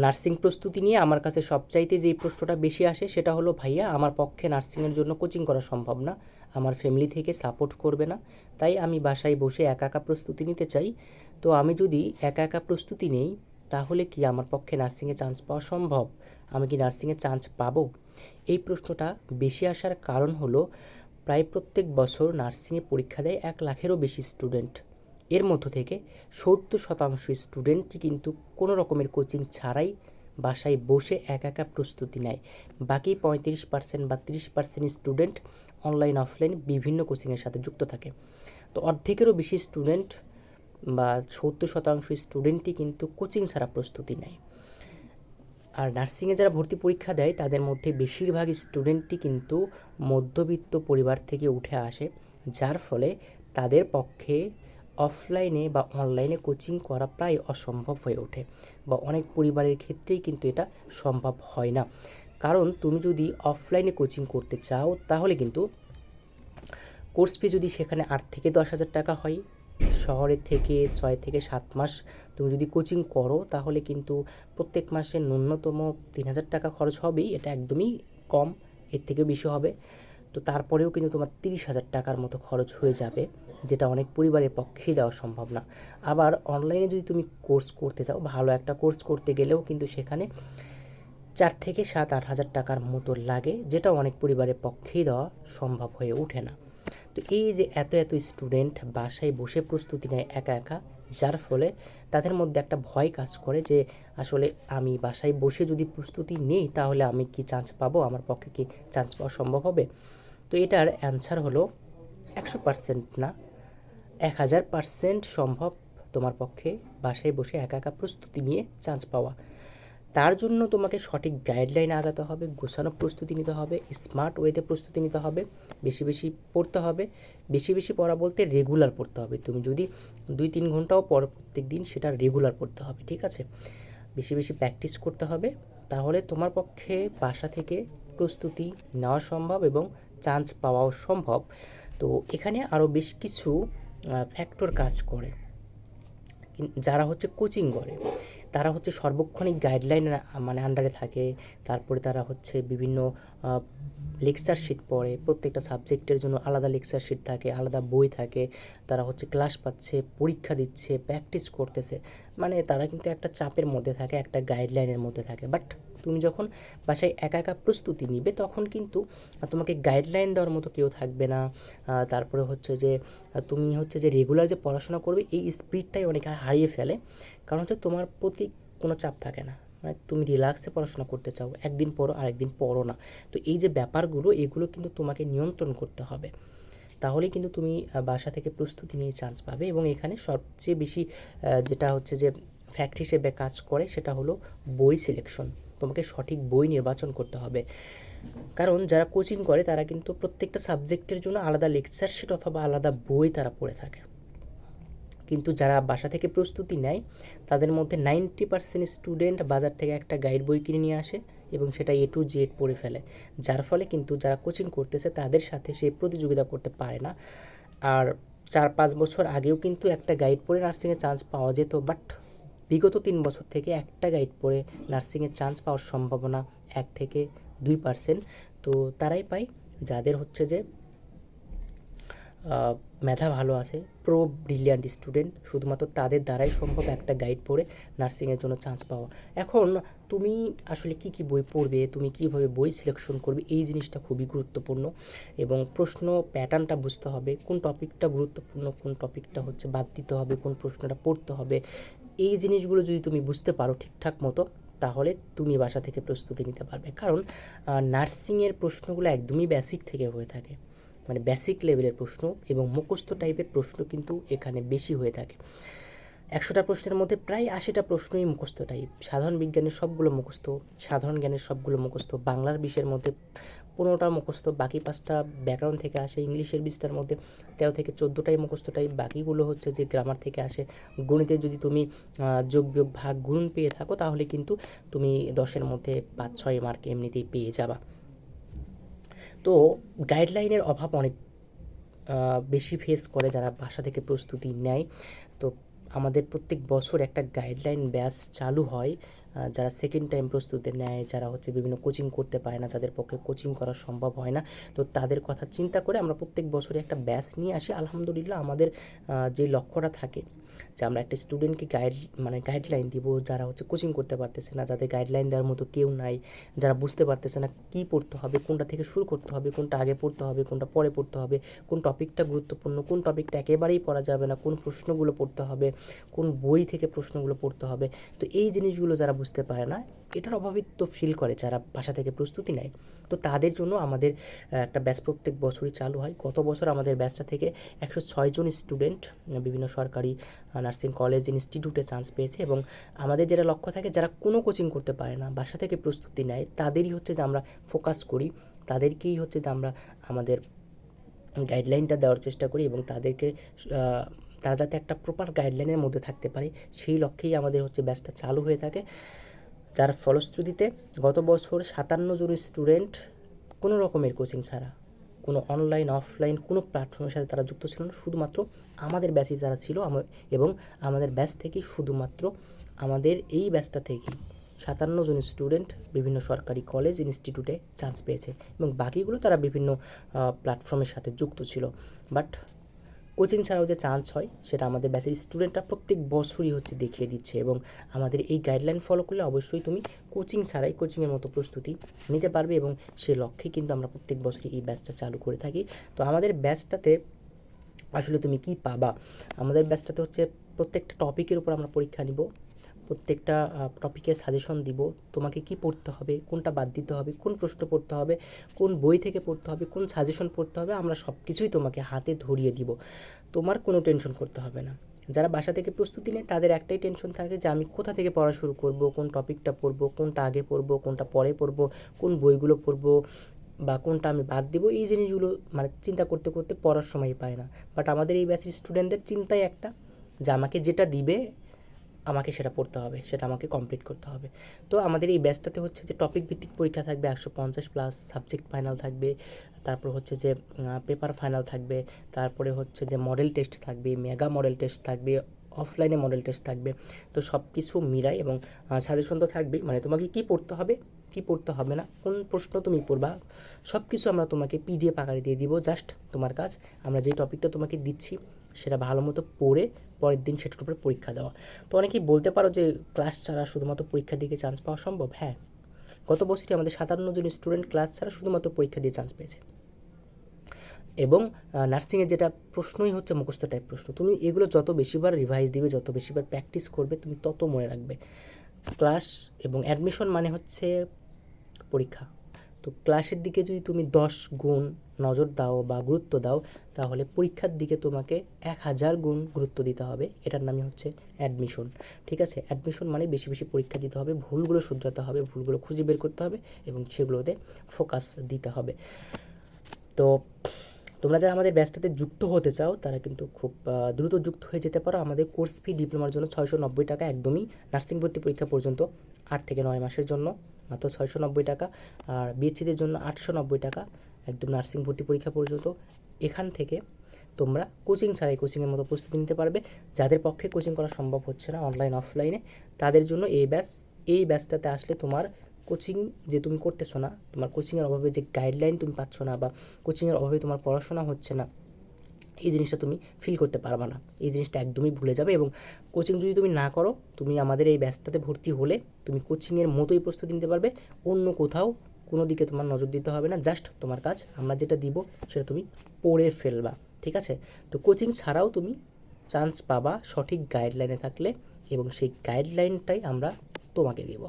Nursing প্রস্তুতি নিয়ে আমার কাছে সবচাইতে যেই প্রশ্নটা বেশি আসে সেটা হলো, ভাইয়া আমার পক্ষে নার্সিংয়ের জন্য কোচিং করা সম্ভব না, আমার ফ্যামিলি থেকে সাপোর্ট করবে না, তাই আমি বাসায় বসে একা একা প্রস্তুতি নিতে চাই। তো আমি যদি একা একা প্রস্তুতি নেই তাহলে কি আমার পক্ষে নার্সিংয়ে চান্স পাওয়া সম্ভব? আমি কি নার্সিংয়ে চান্স পাবো? এই প্রশ্নটা বেশি আসার কারণ হলো, প্রায় প্রত্যেক বছর নার্সিংয়ে পরীক্ষা দেয় 1,00,000-এরও বেশি স্টুডেন্ট। এর মধ্য থেকে 70% স্টুডেন্টই কিন্তু কোনো রকমের কোচিং ছাড়াই বাসায় বসে একা একা প্রস্তুতি নেয়। বাকি 35% বা 30% স্টুডেন্ট অনলাইন অফলাইন বিভিন্ন কোচিংয়ের সাথে যুক্ত থাকে। তো অর্ধেকেরও বেশি স্টুডেন্ট বা 70% স্টুডেন্টই কিন্তু কোচিং ছাড়া প্রস্তুতি নেয়। আর নার্সিংয়ে যারা ভর্তি পরীক্ষা দেয় তাদের মধ্যে বেশিরভাগ স্টুডেন্টই কিন্তু মধ্যবিত্ত পরিবার থেকে উঠে আসে, যার ফলে তাদের পক্ষে অফলাইনে বা অনলাইনে কোচিং করা প্রায় অসম্ভব হয়ে ওঠে, বা অনেক পরিবারের ক্ষেত্রেই কিন্তু এটা সম্ভব হয় না। কারণ তুমি যদি অফলাইনে কোচিং করতে চাও তাহলে কিন্তু কোর্স ফি যদি সেখানে 8 থেকে 10 হাজার টাকা হয়, শহরের থেকে 6 থেকে 7 মাস তুমি যদি কোচিং করো তাহলে কিন্তু প্রত্যেক মাসে ন্যূনতম 3,000 টাকা খরচ হবেই, এটা একদমই কম, এর থেকে বেশি হবে। তো তারপরেও কিন্তু তোমার 30,000 টাকার মতো খরচ হয়ে যাবে, যেটা অনেক পরিবারের পক্ষেই দেওয়া সম্ভব না। আবার অনলাইনে যদি তুমি কোর্স করতে চাও, ভালো একটা কোর্স করতে গেলেও কিন্তু সেখানে 4 থেকে 7-8 হাজার টাকার মতো লাগে, যেটা অনেক পরিবারের পক্ষেই দেওয়া সম্ভব হয়ে ওঠে না। তো এই যে এত এত স্টুডেন্ট বাসায় বসে প্রস্তুতি নেয় একা একা, যার ফলে তাদের মধ্যে একটা ভয় কাজ করে যে আসলে আমি বাসায় বসে যদি প্রস্তুতি নেই তাহলে আমি কি চান্স পাবো, আমার পক্ষে কি চান্স পাওয়া সম্ভব হবে? তো এটার অ্যান্সার হলো 100% না, 1000% সম্ভব তোমার পক্ষে বাসায় বসে একা একা প্রস্তুতি নিয়ে চান্স পাওয়া। তার জন্য তোমাকে সঠিক গাইডলাইন আগাতে হবে, গোছানো প্রস্তুতি নিতে হবে, স্মার্ট ওয়েতে প্রস্তুতি নিতে হবে, বেশি বেশি পড়তে হবে। বেশি বেশি পড়া বলতে রেগুলার পড়তে হবে। তুমি যদি 2-3 ঘন্টাও পড়ো প্রত্যেক দিন, সেটা রেগুলার পড়তে হবে, ঠিক আছে? বেশি বেশি প্র্যাকটিস করতে হবে, তাহলে তোমার পক্ষে বাসা থেকে প্রস্তুতি নেওয়া সম্ভব এবং চান্স পাওয়াও সম্ভব। তো এখানে আরও বেশ কিছু ফ্যাক্টর কাজ করে। যারা হচ্ছে কোচিং করে তারা হচ্ছে সর্বক্ষণিক গাইডলাইনের মানে আন্ডারে থাকে। তারপরে তারা হচ্ছে বিভিন্ন লেকচার শিট পড়ে, প্রত্যেকটা সাবজেক্টের জন্য আলাদা লেকচার শিট থাকে, আলাদা বই থাকে। তারা হচ্ছে ক্লাস পাচ্ছে, পরীক্ষা দিচ্ছে, প্র্যাকটিস করতেছে, মানে তারা কিন্তু একটা চাপের মধ্যে থাকে, একটা গাইডলাইনের মধ্যে থাকে। বাট তুমি যখন বাসায় একা একা প্রস্তুতি নিবে তখন কিন্তু তোমাকে গাইডলাইন দেওয়ার মতো কেউ থাকবে না। তারপরে হচ্ছে যে তুমি হচ্ছে যে রেগুলার যে পড়াশোনা করবে এই স্পিডটাই অনেকে হারিয়ে ফেলে, কারণ হচ্ছে তোমার প্রতি কোনো চাপ থাকে না, মানে তুমি রিল্যাক্সে পড়াশোনা করতে চাও, একদিন পড়ো আরেকদিন পড়ো না। তো এই যে ব্যাপারগুলো এগুলো কিন্তু তোমাকে নিয়ন্ত্রণ করতে হবে, তাহলেই কিন্তু তুমি বাসা থেকে প্রস্তুতি নিয়ে চান্স পাবে। এবং এখানে সবচেয়ে বেশি যেটা হচ্ছে যে ফ্যাক্ট হিসেবে কাজ করে সেটা হলো বই সিলেকশন। তোমাকে সঠিক বই নির্বাচন করতে হবে, কারণ যারা কোচিং করে তারা কিন্তু প্রত্যেকটা সাবজেক্টের জন্য আলাদা লেকচার শিট অথবা আলাদা বই তারা পড়ে থাকে, কিন্তু যারা বাসা থেকে প্রস্তুতি নেয় তাদের মধ্যে 90% স্টুডেন্ট বাজার থেকে একটা গাইড বই কিনে নিয়ে আসে এবং সেটা A to Z পড়ে ফেলে, যার ফলে কিন্তু যারা কোচিং করতেছে তাদের সাথে সে প্রতিযোগিতা করতে পারে না। আর 4-5 বছর আগেও কিন্তু একটা গাইড পড়ে নার্সিংয়ে চান্স পাওয়া যেত, বাট বিগত 3 বছর থেকে একটা গাইড পড়ে নার্সিংয়ে চান্স পাওয়ার সম্ভাবনা 1 থেকে 2%। তো তারাই পায় যাদের হচ্ছে যে মেধা ভালো আছে, ব্রিলিয়ান্ট স্টুডেন্ট, শুধুমাত্র তাদের দ্বারাই সম্ভব একটা গাইড পড়ে নার্সিংয়ের জন্য চান্স পাওয়া। এখন তুমি আসলে কী কী বই পড়বে, তুমি কীভাবে বই সিলেকশন করবে, এই জিনিসটা খুবই গুরুত্বপূর্ণ। এবং প্রশ্ন প্যাটার্নটা বুঝতে হবে, কোন টপিকটা গুরুত্বপূর্ণ, কোন টপিকটা হচ্ছে বাদ দিতে হবে, কোন প্রশ্নটা পড়তে হবে। এই জিনিসগুলো যদি তুমি বুঝতে পারো ঠিকঠাক মতো তাহলে তুমি বাসা থেকে প্রস্তুতি নিতে পারবে। কারণ নার্সিংয়ের প্রশ্নগুলো একদমই বেসিক থেকে হয়ে থাকে, মানে বেসিক লেভেলের প্রশ্ন এবং মুখস্থ টাইপের প্রশ্ন কিন্তু এখানে বেশি হয়ে থাকে। 100টা প্রশ্নের মধ্যে প্রায় 80টা প্রশ্নই মুখস্থ টাইপ। সাধারণ বিজ্ঞানের সবগুলো মুখস্থ, সাধারণ জ্ঞানের সবগুলো মুখস্থ, বাংলার বিষয়ের মধ্যে 15টা মুখস্থ, বাকি 5টা ব্যাকরণ থেকে আসে, ইংলিশের 20টার মধ্যে 13 থেকে 14টাই মুখস্থ টাইপ, বাকিগুলো হচ্ছে যে গ্রামার থেকে আসে। গণিতে যদি তুমি যোগ বিয়োগ ভাগ গুণ পেয়ে থাকো তাহলে কিন্তু তুমি 10-এর মধ্যে 5-6 মার্ক এমনিতেই পেয়ে যাবা। তো গাইডলাইনের অভাব অনেক বেশি ফেস করে যারা বাসা থেকে প্রস্তুতি নেয়। তো আমাদের প্রত্যেক বছর একটা গাইডলাইন ব্যাচ চালু হয়, যারা সেকেন্ড টাইম প্রস্তুতি নেয়, যারা হচ্ছে বিভিন্ন কোচিং করতে পারে না, যাদের পক্ষে কোচিং করা সম্ভব হয় না, তো তাদের কথা চিন্তা করে আমরা প্রত্যেক বছরই একটা ব্যাচ নিয়ে আসি। আলহামদুলিল্লাহ আমাদের যে লক্ষ্যটা থাকে যে আমরা একটা স্টুডেন্টকে গাইডলাইন দিব, যারা হচ্ছে কোচিং করতে পারতেছে না, যাদের গাইডলাইন দেওয়ার মতো কেউ নাই, যারা বুঝতে পারতেছে না কী পড়তে হবে, কোনটা থেকে শুরু করতে হবে, কোনটা আগে পড়তে হবে, কোনটা পরে পড়তে হবে, কোন টপিকটা গুরুত্বপূর্ণ, কোন টপিকটা একেবারেই পড়া যাবে না, কোন প্রশ্নগুলো পড়তে হবে, কোন বই থেকে প্রশ্নগুলো পড়তে হবে। তো এই জিনিসগুলো যারা বুঝতে পারে না, এটার অভাবিত ফিল করে যারা বাসা থেকে প্রস্তুতি নেয়, তো তাদের জন্য আমাদের একটা ব্যাচ প্রত্যেক বছরই চালু হয়। গত বছর আমাদের ব্যাচটা থেকে 106 জন স্টুডেন্ট বিভিন্ন সরকারি নার্সিং কলেজ ইনস্টিটিউটে চান্স পেয়েছে। এবং আমাদের যেটা লক্ষ্য থাকে, যারা কোনো কোচিং করতে পারে না, বাসা থেকে প্রস্তুতি নেয়, তাদেরই হচ্ছে যে আমরা ফোকাস করি, তাদেরকেই হচ্ছে যে আমরা আমাদের গাইডলাইনটা দেওয়ার চেষ্টা করি এবং তাদেরকে তারা যাতে একটা প্রপার গাইডলাইনের মধ্যে থাকতে পারে, সেই লক্ষ্যেই আমাদের হচ্ছে ব্যাচটা চালু হয়ে থাকে। যার ফলশ্রুতিতে গত বছর 57 জন স্টুডেন্ট কোনো রকমের কোচিং ছাড়া, কোনো অনলাইন অফলাইন কোনো প্ল্যাটফর্মের সাথে তারা যুক্ত ছিল না, শুধুমাত্র আমাদের ব্যাচে যারা ছিল এবং আমাদের ব্যাচ থেকেই শুধুমাত্র আমাদের এই ব্যাচটা থেকেই 57 জন স্টুডেন্ট বিভিন্ন সরকারি কলেজ ইনস্টিটিউটে চান্স পেয়েছে এবং বাকিগুলো তারা বিভিন্ন প্ল্যাটফর্মের সাথে যুক্ত ছিল। বাট কোচিং ছাড়াও যে চান্স হয় সেটা আমাদের ব্যাচের স্টুডেন্টরা প্রত্যেক বছরই হচ্ছে দেখিয়ে দিচ্ছে এবং আমাদের এই গাইডলাইন ফলো করলে অবশ্যই তুমি কোচিং ছাড়াই কোচিংয়ের মতো প্রস্তুতি নিতে পারবে এবং সে লক্ষ্যে কিন্তু আমরা প্রত্যেক বছরই এই ব্যাচটা চালু করে থাকি। তো আমাদের ব্যাচটাতে আসলে তুমি কি পাবা, আমাদের ব্যাচটাতে হচ্ছে প্রত্যেকটা টপিকের উপর আমরা পরীক্ষা নিব, প্রত্যেকটা টপিকের সাজেশন দিব, তোমাকে কি পড়তে হবে, কোনটা বাদ দিতে হবে, কোন প্রশ্ন পড়তে হবে, কোন বই থেকে পড়তে হবে, কোন সাজেশন পড়তে হবে, আমরা সব কিছুই তোমাকে হাতে ধরিয়ে দিব, তোমার কোনো টেনশন করতে হবে না। যারা বাসা থেকে প্রস্তুতি নেয় তাদের একটাই টেনশন থাকে যে আমি কোথা থেকে পড়া শুরু করব, কোন টপিকটা পড়ব, কোনটা আগে পড়ব, কোনটা পরে পড়ব, কোন বইগুলো পড়ব বা কোনটা আমি বাদ দিব, এই জিনিসগুলো চিন্তা করতে করতে পড়ার সময় পায় না। বাট আমাদের এই ব্যাচের স্টুডেন্টদের চিন্তাই একটা, যে আমাকে যেটা দিবে আমাকে সেটা পড়তে হবে, সেটা আমাকে কমপ্লিট করতে হবে। তো আমাদের এই ব্যাচটাতে হচ্ছে যে টপিক ভিত্তিক পরীক্ষা থাকবে 150+, সাবজেক্ট ফাইনাল থাকবে, তারপর হচ্ছে যে পেপার ফাইনাল থাকবে, তারপরে হচ্ছে যে মডেল টেস্ট থাকবে, মেগা মডেল টেস্ট থাকবে, অফলাইনে মডেল টেস্ট থাকবে। তো সব কিছু মিলাই এবং সাজেশন তো থাকবেই, তোমাকে কী পড়তে হবে, কী পড়তে হবে না, কোন প্রশ্ন তুমি পড়বা, সব কিছু আমরা তোমাকে PDF আকারে দিয়ে দিব। জাস্ট তোমার কাজ, আমরা যে টপিকটা তোমাকে দিচ্ছি সেটা ভালো মতো পড়ে পরের দিন সেটার উপরে পরীক্ষা দেওয়া। তো অনেকেই বলতে পারো যে ক্লাস ছাড়া শুধুমাত্র পরীক্ষা দিয়ে চান্স পাওয়া সম্ভব। হ্যাঁ, গত বছরই আমাদের 57 জন স্টুডেন্ট ক্লাস ছাড়া শুধুমাত্র পরীক্ষা দিয়ে চান্স পেয়েছে। এবং নার্সিংয়ের যেটা প্রশ্নই হচ্ছে মুখস্থ টাইপ প্রশ্ন, তুমি এগুলো যত বেশিবার রিভাইজ দিবে, যত বেশিবার প্র্যাকটিস করবে, তুমি তত মনে রাখবে। ক্লাস এবং অ্যাডমিশন হচ্ছে পরীক্ষা। তো ক্লাসের দিকে যদি তুমি 10 গুণ নজর দাও বা গুরুত্ব দাও, তাহলে পরীক্ষার দিকে তোমাকে 1000 গুণ গুরুত্ব দিতে হবে। এটার নামই হচ্ছে অ্যাডমিশন। ঠিক আছে, অ্যাডমিশন বেশি বেশি পরীক্ষা দিতে হবে, ভুলগুলো শুধরাতে হবে, ভুলগুলো খুঁজে বের করতে হবে এবং সেগুলোতে ফোকাস দিতে হবে। তো তোমরা যারা আমাদের ব্যাচটাতে যুক্ত হতে চাও তারা কিন্তু খুব দ্রুত যুক্ত হয়ে যেতে পারো। আমাদের কোর্স ফি ডিপ্লোমার জন্য 690 টাকা, একদমই নার্সিং ভর্তি পরীক্ষা পর্যন্ত 8 থেকে 9 মাসের জন্য মাত্র 690 টাকা, আর বিএসসিদের জন্য 890 টাকা একদম নার্সিং ভর্তি পরীক্ষা পর্যন্ত। এখান থেকে তোমরা কোচিং ছাড়াই কোচিংয়ের মতো প্রস্তুতি নিতে পারবে। যাদের পক্ষে কোচিং করা সম্ভব হচ্ছে না অনলাইন অফলাইনে, তাদের জন্য এই ব্যাচটাতে আসলে তোমার কোচিং যে তুমি করতেছো না, তোমার কোচিংয়ের অভাবে যে গাইডলাইন তুমি পাচ্ছ না বা কোচিংয়ের অভাবে তোমার পড়াশোনা হচ্ছে না, এই জিনিসটা তুমি ফিল করতে পারবে না, এই জিনিসটা একদমই ভুলে যাবে। এবং কোচিং যদি তুমি না করো, তুমি আমাদের এই ব্যাচটাতে ভর্তি হলে তুমি কোচিংয়ের মতোই প্রস্তুতি নিতে পারবে, অন্য কোথাও কোনো দিকে তোমার নজর দিতে হবে না। জাস্ট তোমার কাজ আমরা যেটা দিব সেটা তুমি পড়ে ফেলবা। ঠিক আছে, তো কোচিং ছাড়াও তুমি চান্স পাবা সঠিক গাইডলাইনে থাকলে, এবং সেই গাইডলাইনটাই আমরা তোমাকে দেব।